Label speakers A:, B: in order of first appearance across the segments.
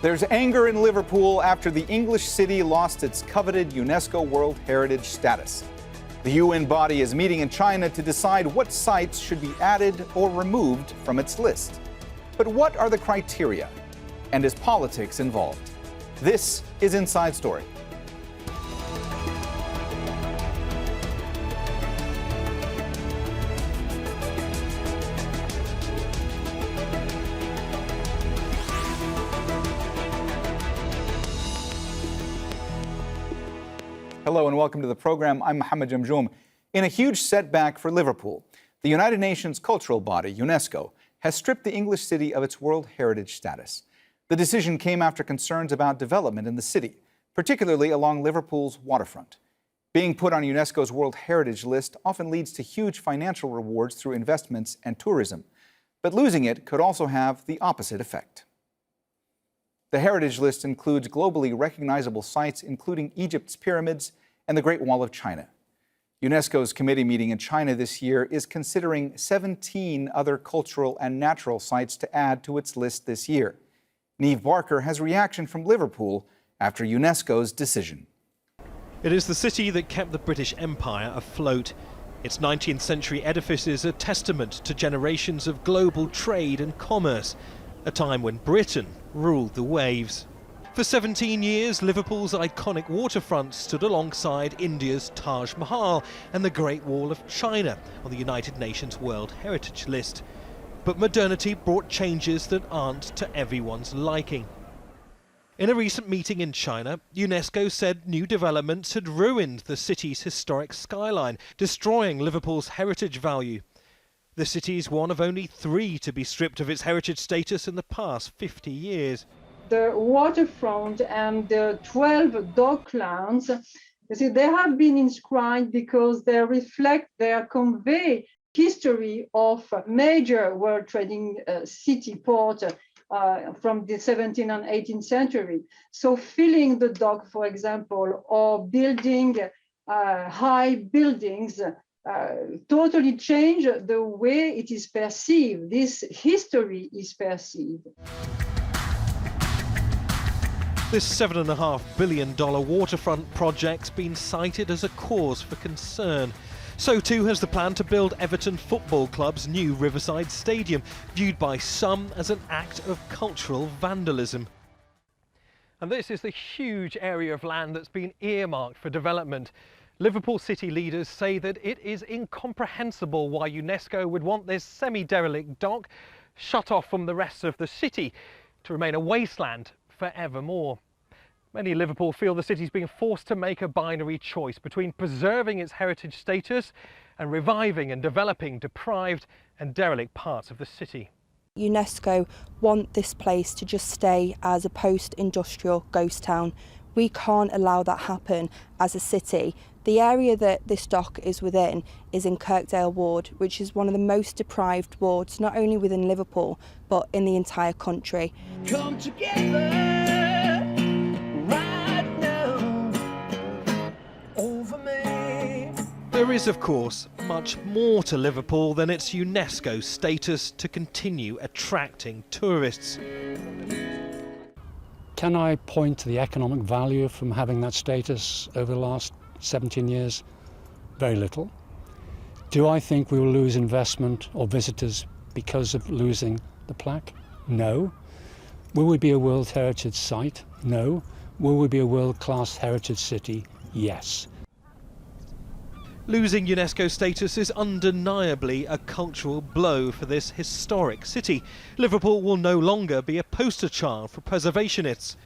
A: There's anger in Liverpool after the English city lost its coveted UNESCO World Heritage status. The UN body is meeting in China to decide what sites should be added or removed from its list. But what are the criteria? And is politics involved? This is Inside Story. Hello and welcome to the program. I'm Mohammed Jamjoom. In a huge setback for Liverpool, the United Nations cultural body, UNESCO, has stripped the English city of its World Heritage status. The decision came after concerns about development in the city, particularly along Liverpool's waterfront. Being put on UNESCO's World Heritage list often leads to huge financial rewards through investments and tourism, but losing it could also have the opposite effect. The Heritage List includes globally recognizable sites, including Egypt's pyramids and the Great Wall of China. UNESCO's committee meeting in China this year is considering 17 other cultural and natural sites to add to its list this year. Niamh Barker has reaction from Liverpool after UNESCO's decision.
B: It is the city that kept the British Empire afloat. Its 19th century edifices are testament to generations of global trade and commerce, a time when Britain ruled the waves. For 17 years, Liverpool's iconic waterfront stood alongside India's Taj Mahal and the Great Wall of China on the United Nations World Heritage List. But modernity brought changes that aren't to everyone's liking. In a recent meeting in China, UNESCO said new developments had ruined the city's historic skyline, destroying Liverpool's heritage value. The city is one of only 3 to be stripped of its heritage status in the past 50 years.
C: The waterfront and the 12 docklands, you see, they have been inscribed because they convey history of major world trading city port from the 17th and 18th century. So filling the dock, for example, or building high buildings totally change the way it is perceived. This history is perceived.
B: This $7.5 billion waterfront project's been cited as a cause for concern. So too has the plan to build Everton Football Club's new Riverside Stadium, viewed by some as an act of cultural vandalism. And this is the huge area of land that's been earmarked for development. Liverpool city leaders say that it is incomprehensible why UNESCO would want this semi-derelict dock shut off from the rest of the city to remain a wasteland forevermore. Many in Liverpool feel the city's being forced to make a binary choice between preserving its heritage status and reviving and developing deprived and derelict parts of the city.
D: UNESCO want this place to just stay as a post-industrial ghost town. We can't allow that happen as a city. The area that this dock is within is in Kirkdale Ward, which is one of the most deprived wards, not only within Liverpool, but in the entire country.
E: Come together right now over me.
B: There is, of course, much more to Liverpool than its UNESCO status to continue attracting tourists.
F: Can I point to the economic value from having that status over the last 17 years? Very little. Do I think we will lose investment or visitors because of losing the plaque? No. Will we be a World Heritage site? No. Will we be a world-class heritage city? Yes.
B: Losing UNESCO status is undeniably a cultural blow for this historic city. Liverpool will no longer be a poster child for preservationists.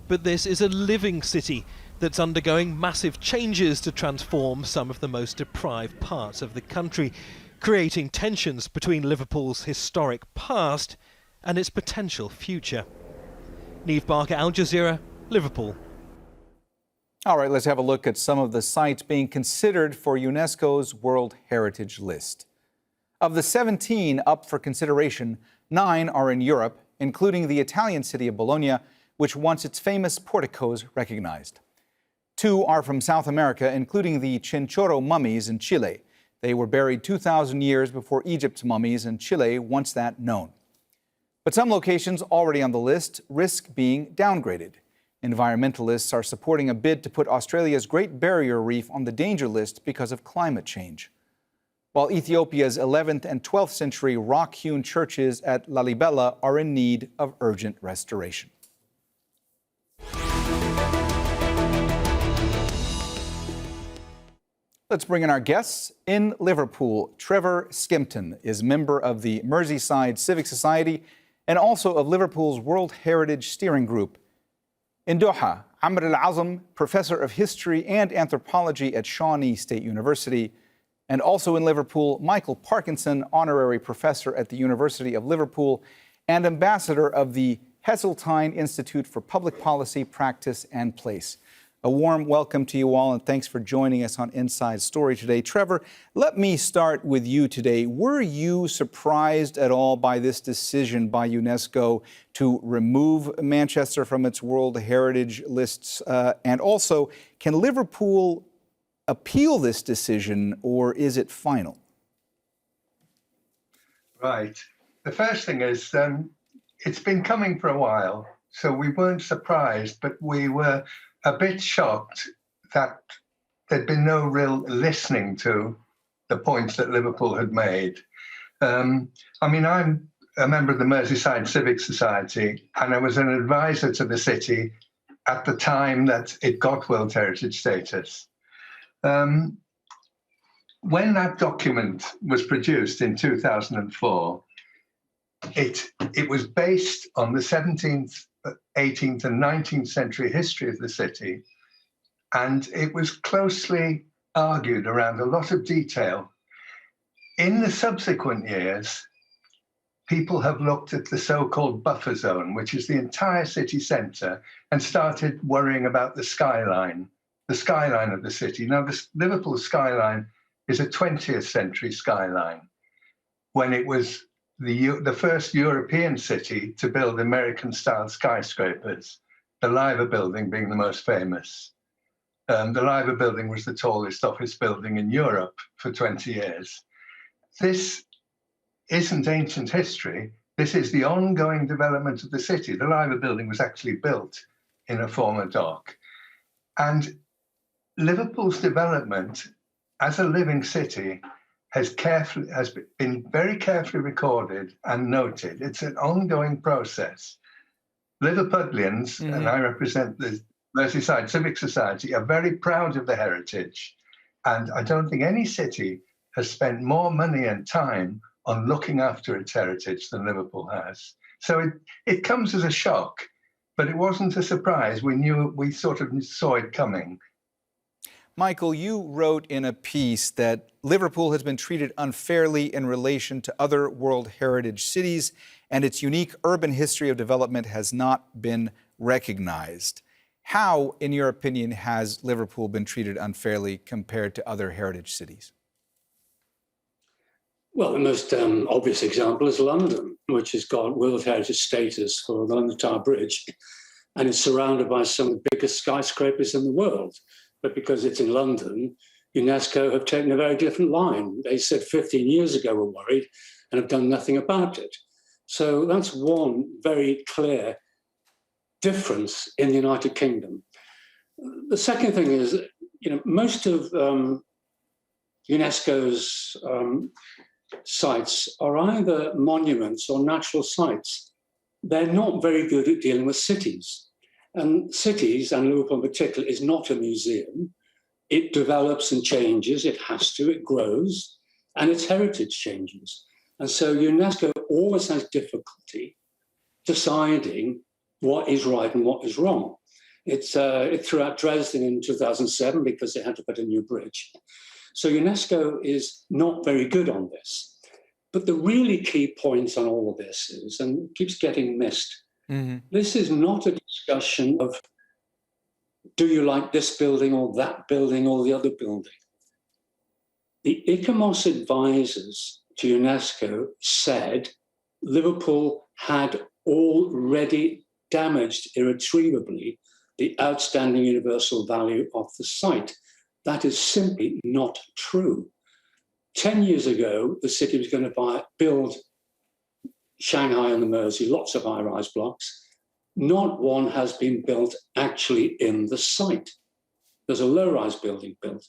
B: But this is a living city that's undergoing massive changes to transform some of the most deprived parts of the country, creating tensions between Liverpool's historic past and its potential future. Niamh Barker, Al Jazeera, Liverpool.
A: All right, let's have a look at some of the sites being considered for UNESCO's World Heritage List. Of the 17 up for consideration, 9 are in Europe, including the Italian city of Bologna, which wants its famous porticos recognized. 2 are from South America, including the Chinchorro mummies in Chile. They were buried 2,000 years before Egypt's mummies, and Chile wants that known. But some locations already on the list risk being downgraded. Environmentalists are supporting a bid to put Australia's Great Barrier Reef on the danger list because of climate change. While Ethiopia's 11th and 12th century rock-hewn churches at Lalibela are in need of urgent restoration. Let's bring in our guests. In Liverpool, Trevor Skempton is member of the Merseyside Civic Society and also of Liverpool's World Heritage Steering Group. In Doha, Al-Azm, professor of history and anthropology at Shawnee State University. And also in Liverpool, Michael Parkinson, honorary professor at the University of Liverpool and ambassador of the Heseltine Institute for Public Policy, Practice and Place. A warm welcome to you all, and thanks for joining us on Inside Story today. Trevor, let me start with you today. Were you surprised at all by this decision by UNESCO to remove Manchester from its World Heritage lists? And also, can Liverpool appeal this decision, or is it final?
G: Right. The first thing is, it's been coming for a while, so we weren't surprised, but we were a bit shocked that there'd been no real listening to the points that Liverpool had made. I'm a member of the Merseyside Civic Society, and I was an advisor to the city at the time that it got World Heritage status. When that document was produced in 2004, it was based on the 17th, 18th and 19th century history of the city, and it was closely argued around a lot of detail. In the subsequent years, people have looked at the so-called buffer zone, which is the entire city centre, and started worrying about the skyline of the city. Now, the Liverpool skyline is a 20th century skyline, when it was the first European city to build American-style skyscrapers, the Liver Building being the most famous. The Liver Building was the tallest office building in Europe for 20 years. This isn't ancient history. This is the ongoing development of the city. The Liver Building was actually built in a former dock. And Liverpool's development as a living city has been very carefully recorded and noted. It's an ongoing process. Liverpudlians, and I represent the Merseyside Civic Society, are very proud of the heritage. And I don't think any city has spent more money and time on looking after its heritage than Liverpool has. So it comes as a shock, but it wasn't a surprise. We sort of saw it coming.
A: Michael, you wrote in a piece that Liverpool has been treated unfairly in relation to other World Heritage cities, and its unique urban history of development has not been recognized. How, in your opinion, has Liverpool been treated unfairly compared to other heritage cities?
H: Well, the most obvious example is London, which has got World Heritage status for the London Tower Bridge, and is surrounded by some of the biggest skyscrapers in the world. But because it's in London, UNESCO have taken a very different line. They said 15 years ago we're worried and have done nothing about it. So that's one very clear difference in the United Kingdom. The second thing is, most of UNESCO's sites are either monuments or natural sites. They're not very good at dealing with cities. And cities, and Liverpool in particular, is not a museum. It develops and changes, it has to, it grows, and its heritage changes. And so UNESCO always has difficulty deciding what is right and what is wrong. It threw out Dresden in 2007 because they had to put a new bridge. So UNESCO is not very good on this. But the really key point on all of this is, and keeps getting missed, this is not a discussion of do you like this building or that building or the other building. The ICOMOS advisors to UNESCO said Liverpool had already damaged irretrievably the outstanding universal value of the site. That is simply not true. 10 years ago, the city was going to build Shanghai and the Mersey, lots of high-rise blocks. Not one has been built actually in the site. There's a low-rise building built.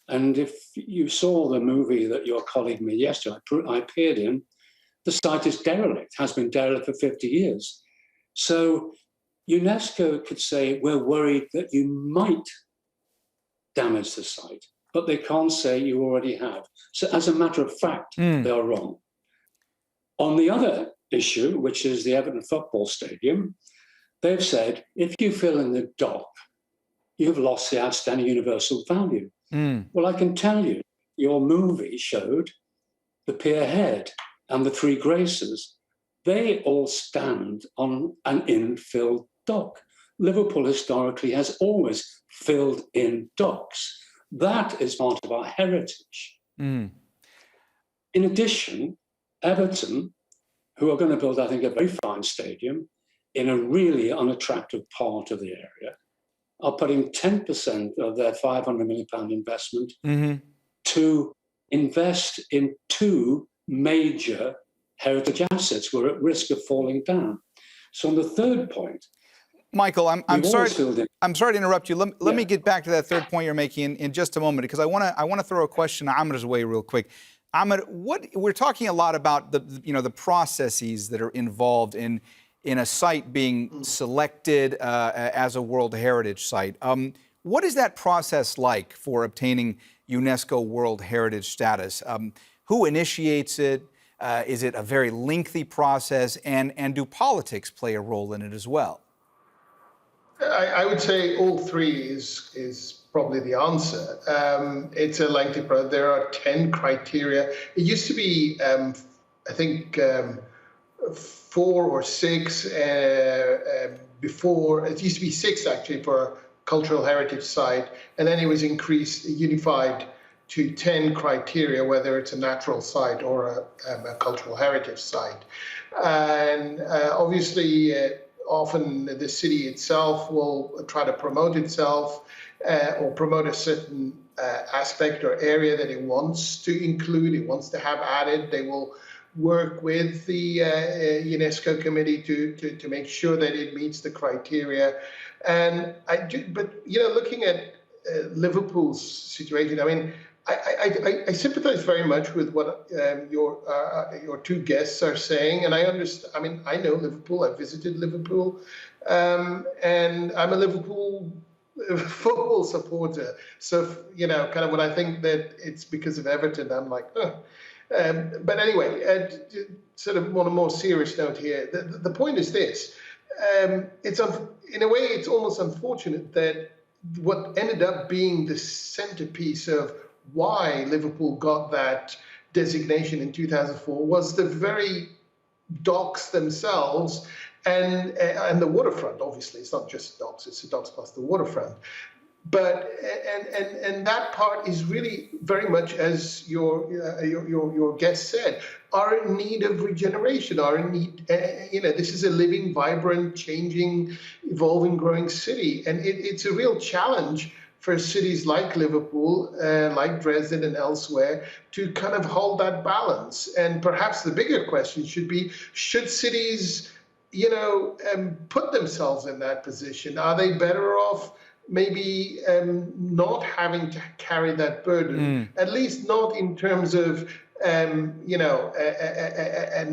H: And if you saw the movie that your colleague made yesterday, I appeared in, the site is derelict, has been derelict for 50 years. So UNESCO could say, we're worried that you might damage the site, but they can't say you already have. So as a matter of fact, they are wrong. On the other issue, which is the Everton football stadium, they've said, if you fill in the dock, you've lost the outstanding universal value. Well, I can tell you, your movie showed the Pier Head and the Three Graces. They all stand on an infilled dock. Liverpool historically has always filled in docks. That is part of our heritage. In addition, Everton, who are going to build, I think, a very fine stadium in a really unattractive part of the area, are putting 10% of their £500 million investment to invest in two major heritage assets who are at risk of falling down. So on the third point,
A: Michael, I'm sorry to interrupt you. Let me get back to that third point you're making in just a moment, because I want to throw a question Ahmed's way real quick. Ahmed, we're talking a lot about the processes that are involved in a site being selected as a World Heritage site. What is that process like for obtaining UNESCO World Heritage status? Who initiates it? Is it a very lengthy process? And do politics play a role in it as well?
I: I would say all three is probably the answer. It's a lengthy process. There are 10 criteria. It used to be, I think, 4 or 6 before. It used to be 6 actually for a cultural heritage site, and then it was unified to 10 criteria, whether it's a natural site or a cultural heritage site. And obviously, often the city itself will try to promote itself or promote a certain aspect or area that it wants to include, it wants to have added. They will work with the UNESCO committee to make sure that it meets the criteria. And but looking at Liverpool's situation, I mean, I sympathize very much with what your two guests are saying, and I understand. I mean, I know Liverpool. I visited Liverpool, and I'm a Liverpool football supporter. So kind of when I think that it's because of Everton, I'm like, oh. But anyway, sort of on a more serious note here, the point is this: in a way, it's almost unfortunate that what ended up being the centerpiece of why Liverpool got that designation in 2004 was the very docks themselves and the waterfront. Obviously, it's not just docks; it's the docks plus the waterfront. But and that part is really very much, as your guest said, are in need of regeneration. Are in need. This is a living, vibrant, changing, evolving, growing city, and it's a real challenge for cities like Liverpool, like Dresden and elsewhere, to kind of hold that balance. And perhaps the bigger question should be: should cities, put themselves in that position? Are they better off maybe not having to carry that burden, at least not in terms of, an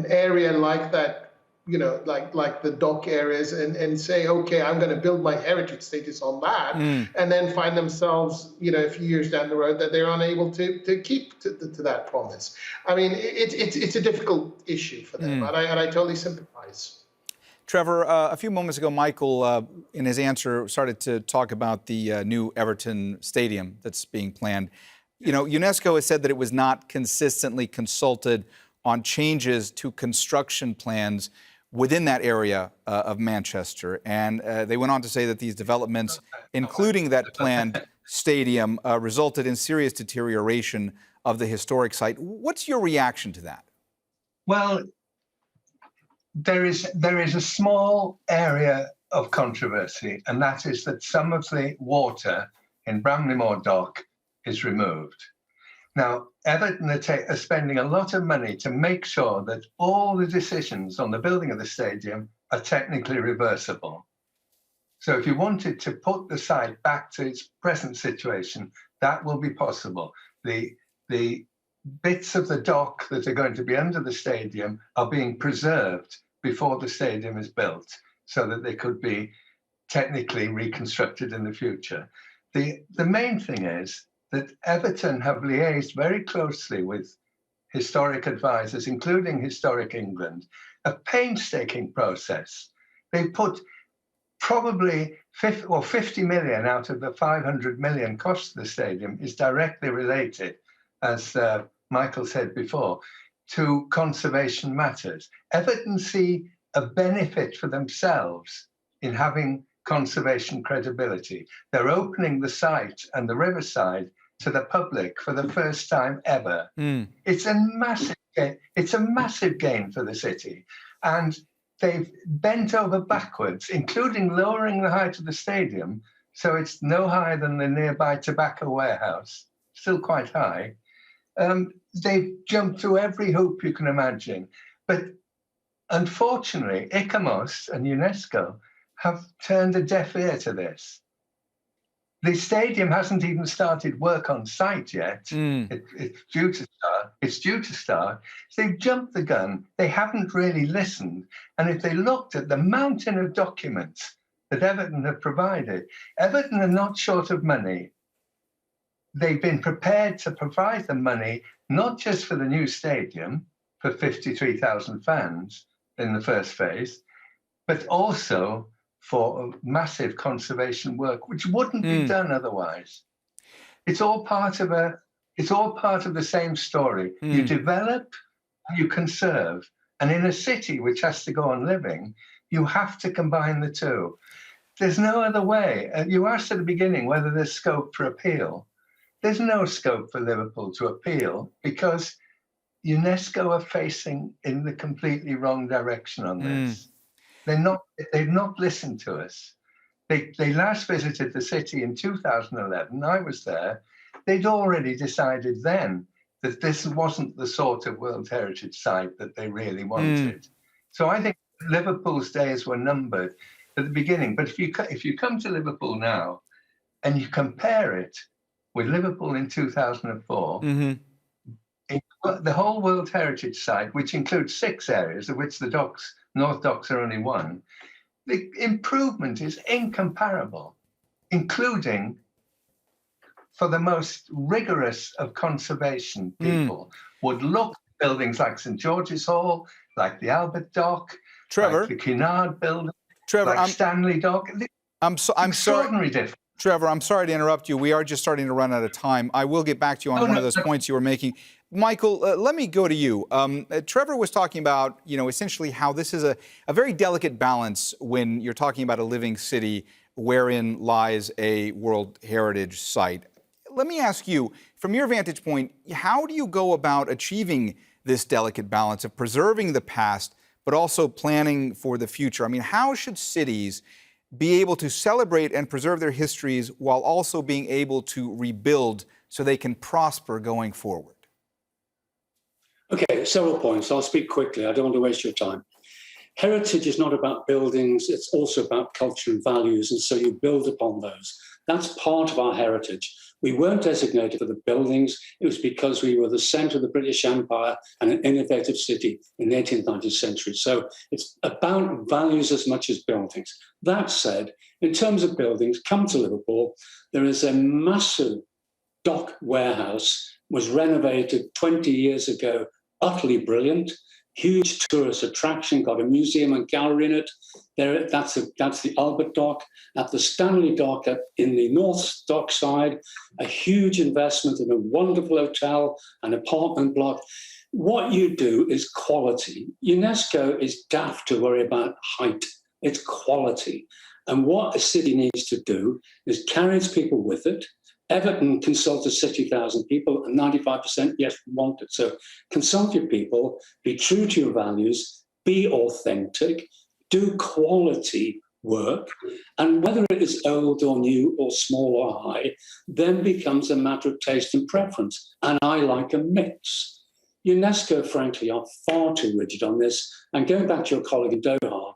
I: area like that, like the dock areas, and say, okay, I'm going to build my heritage status on that, and then find themselves, a few years down the road that they're unable to keep to that promise. I mean, it's a difficult issue for them, and I totally sympathize.
A: Trevor, a few moments ago, Michael, in his answer, started to talk about the new Everton Stadium that's being planned. UNESCO has said that it was not consistently consulted on changes to construction plans within that area of Manchester. And they went on to say that these developments, including that planned stadium, resulted in serious deterioration of the historic site. What's your reaction to that?
G: Well, there is a small area of controversy, and that is that some of the water in Bramley Moor Dock is removed. Now, Everton are spending a lot of money to make sure that all the decisions on the building of the stadium are technically reversible. So if you wanted to put the site back to its present situation, that will be possible. The bits of the dock that are going to be under the stadium are being preserved before the stadium is built so that they could be technically reconstructed in the future. The main thing is that Everton have liaised very closely with historic advisors, including Historic England, a painstaking process. They put probably 50 million out of the 500 million cost of the stadium is directly related, as Michael said before, to conservation matters. Everton see a benefit for themselves in having conservation credibility. They're opening the site and the riverside to the public for the first time ever. It's a massive gain. It's a massive gain for the city. And they've bent over backwards, including lowering the height of the stadium, so it's no higher than the nearby tobacco warehouse, still quite high. They've jumped through every hoop you can imagine. But unfortunately, ICOMOS and UNESCO have turned a deaf ear to this. The stadium hasn't even started work on site yet. It's due to start. It's due to start. So they've jumped the gun. They haven't really listened. And if they looked at the mountain of documents that Everton have provided, Everton are not short of money. They've been prepared to provide the money, not just for the new stadium, for 53,000 fans in the first phase, but also for massive conservation work, which wouldn't be done otherwise. It's all part of the same story. You develop, you conserve, and in a city which has to go on living, you have to combine the two. There's no other way. You asked at the beginning whether there's scope for appeal. There's no scope for Liverpool to appeal because UNESCO are facing in the completely wrong direction on this. They've not listened to us. They last visited the city in 2011. I was there. They'd already decided then that this wasn't the sort of World Heritage site that they really wanted. So I think Liverpool's days were numbered at the beginning. But if you come to Liverpool now and you compare it with Liverpool in 2004, the whole World Heritage site, which includes 6 areas, of which the docks, North Docks are only one, the improvement is incomparable, including for the most rigorous of conservation people would look at buildings like St. George's Hall, like the Albert Dock,
A: Trevor,
G: like the Cunard building,
A: Trevor,
G: like Stanley Dock.
A: I'm sorry.
G: Difference.
A: Trevor, I'm sorry to interrupt you. We are just starting to run out of time. I will get back to you on one of those points you were making. Michael, let me go to you. Trevor was talking about, essentially how this is a very delicate balance when you're talking about a living city wherein lies a World Heritage site. Let me ask you, from your vantage point, how do you go about achieving this delicate balance of preserving the past, but also planning for the future? I mean, how should cities be able to celebrate and preserve their histories while also being able to rebuild so they can prosper going forward?
H: Okay, several points. I'll speak quickly. I don't want to waste your time. Heritage is not about buildings. It's also about culture and values. And so you build upon those. That's part of our heritage. We weren't designated for the buildings. It was because we were the centre of the British Empire and an innovative city in the 18th, 19th century. So it's about values as much as buildings. That said, in terms of buildings, come to Liverpool. There is a massive dock warehouse, was renovated 20 years ago, utterly brilliant. Huge tourist attraction, got a museum and gallery in it. That's the Albert Dock. At the Stanley Dock in the North Dock side, a huge investment in a wonderful hotel, an apartment block. What you do is quality. UNESCO is daft to worry about height. It's quality. And what a city needs to do is carry its people with it. Everton consulted 60,000 people, and 95% yes want it. So consult your people, be true to your values, be authentic, do quality work, and whether it is old or new or small or high then becomes a matter of taste and preference. And I like a mix. UNESCO, frankly, are far too rigid on this. And going back to your colleague in Doha,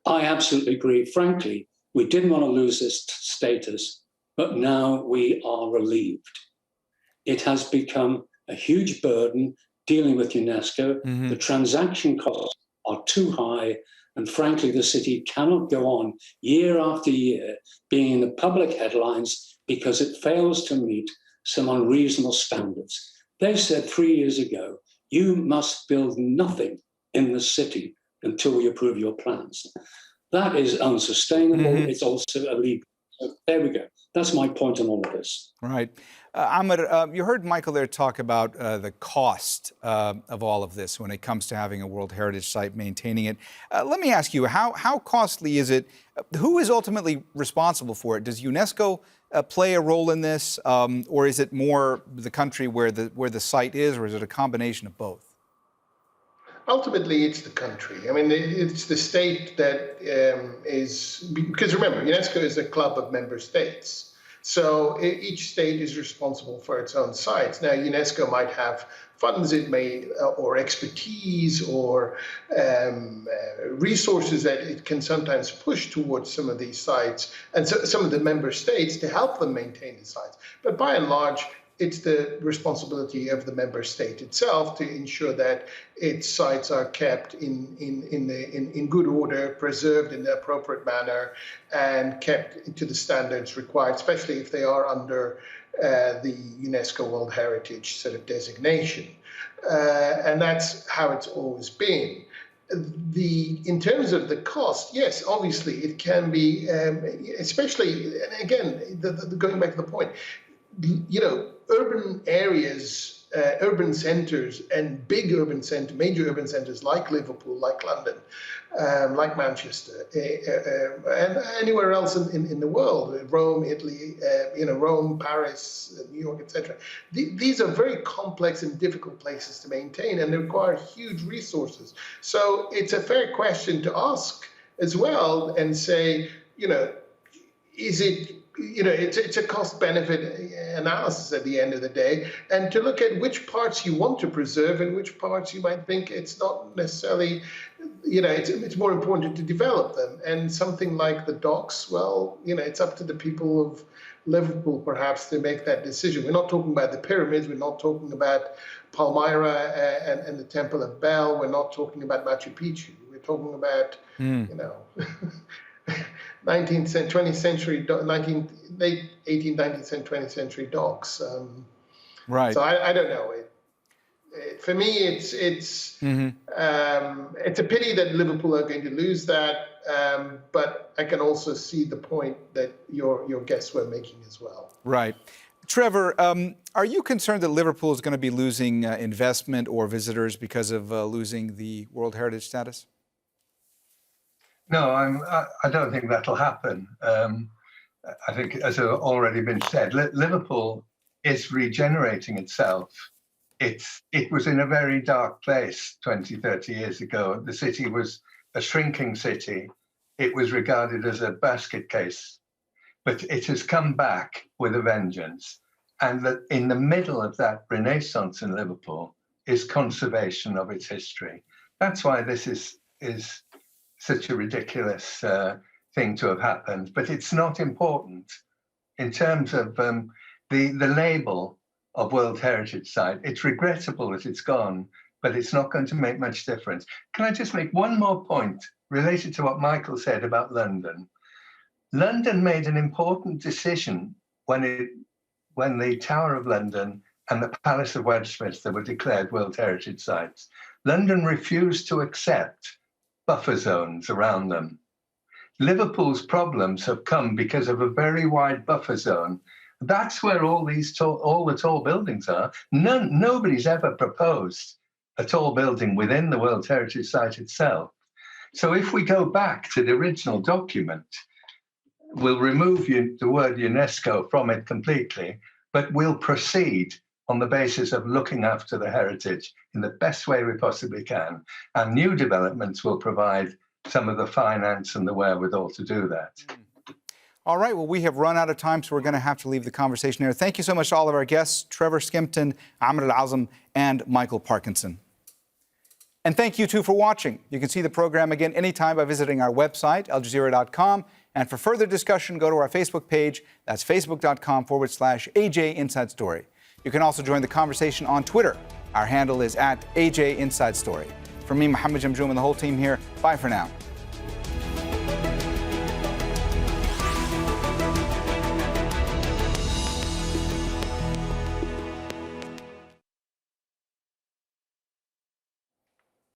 H: I absolutely agree. Frankly, we didn't want to lose this status, but now we are relieved. It has become a huge burden dealing with UNESCO. The transaction costs are too high. And frankly, the city cannot go on year after year being in the public headlines because it fails to meet some unreasonable standards. They said 3 years ago, you must build nothing in the city until we approve your plans. That is unsustainable. It's also illegal. So there we go. That's my point on all of this.
A: Right. Ahmed, you heard Michael there talk about the cost of all of this when it comes to having a World Heritage Site, maintaining it. Let me ask you, how costly is it? Who is ultimately responsible for it? Does UNESCO play a role in this, or is it more the country where the site is, or is it a combination of both?
I: Ultimately, it's the country. I mean, it's the state that is, because remember, UNESCO is a club of member states. So each state is responsible for its own sites. Now, UNESCO might have funds, it may, or expertise, or resources that it can sometimes push towards some of these sites and so, some of the member states to help them maintain the sites. But by and large, it's the responsibility of the member state itself to ensure that its sites are kept in good order, preserved in the appropriate manner, and kept to the standards required, especially if they are under the UNESCO World Heritage sort of designation. And that's how it's always been. In terms of the cost, yes, obviously it can be, especially, and again, going back to the point, you know, urban areas, urban centres and big urban centres, major urban centres like Liverpool, like London, like Manchester, and anywhere else in the world, Rome, Italy, Rome, Paris, New York, etc. These are very complex and difficult places to maintain, and they require huge resources. So it's a fair question to ask as well and say, you know, is it, you know, it's a cost-benefit analysis at the end of the day, and to look at which parts you want to preserve and which parts you might think it's not necessarily, you know, it's more important to develop them. And something like the docks, well, you know, it's up to the people of Liverpool perhaps to make that decision. We're not talking about the pyramids, we're not talking about Palmyra and the Temple of Bel, we're not talking about Machu Picchu, we're talking about, you know, 19th and 20th century, late 18th, 19th and 20th century docks.
A: Right.
I: So I don't know. For me, it's a pity that Liverpool are going to lose that, but I can also see the point that your guests were making as well.
A: Right. Trevor, are you concerned that Liverpool is going to be losing investment or visitors because of losing the World Heritage status?
G: No, I don't think that'll happen. I think, as has already been said, Liverpool is regenerating itself. It was in a very dark place 20, 30 years ago. The city was a shrinking city. It was regarded as a basket case, but it has come back with a vengeance. And that in the middle of that renaissance in Liverpool is conservation of its history. That's why this is such a ridiculous thing to have happened, but it's not important in terms of the label of World Heritage Site. It's regrettable that it's gone, but it's not going to make much difference. Can I just make one more point related to what Michael said about London? London made an important decision when the Tower of London and the Palace of Westminster were declared World Heritage Sites. London refused to accept buffer zones around them. Liverpool's problems have come because of a very wide buffer zone. That's where all the tall buildings are. Nobody's ever proposed a tall building within the World Heritage Site itself. So if we go back to the original document, we'll remove the word UNESCO from it completely, but we'll proceed on the basis of looking after the heritage in the best way we possibly can. And new developments will provide some of the finance and the wherewithal to do that.
A: All right, well, we have run out of time, so we're going to have to leave the conversation here. Thank you so much to all of our guests, Trevor Skempton, Al-Azm, and Michael Parkinson. And thank you, too, for watching. You can see the program again anytime by visiting our website, aljazeera.com. And for further discussion, go to our Facebook page. That's facebook.com/AJ Inside Story. You can also join the conversation on Twitter. Our handle is @AJ Inside Story. From me, Mohammed Jamjoom, and the whole team here, bye for now.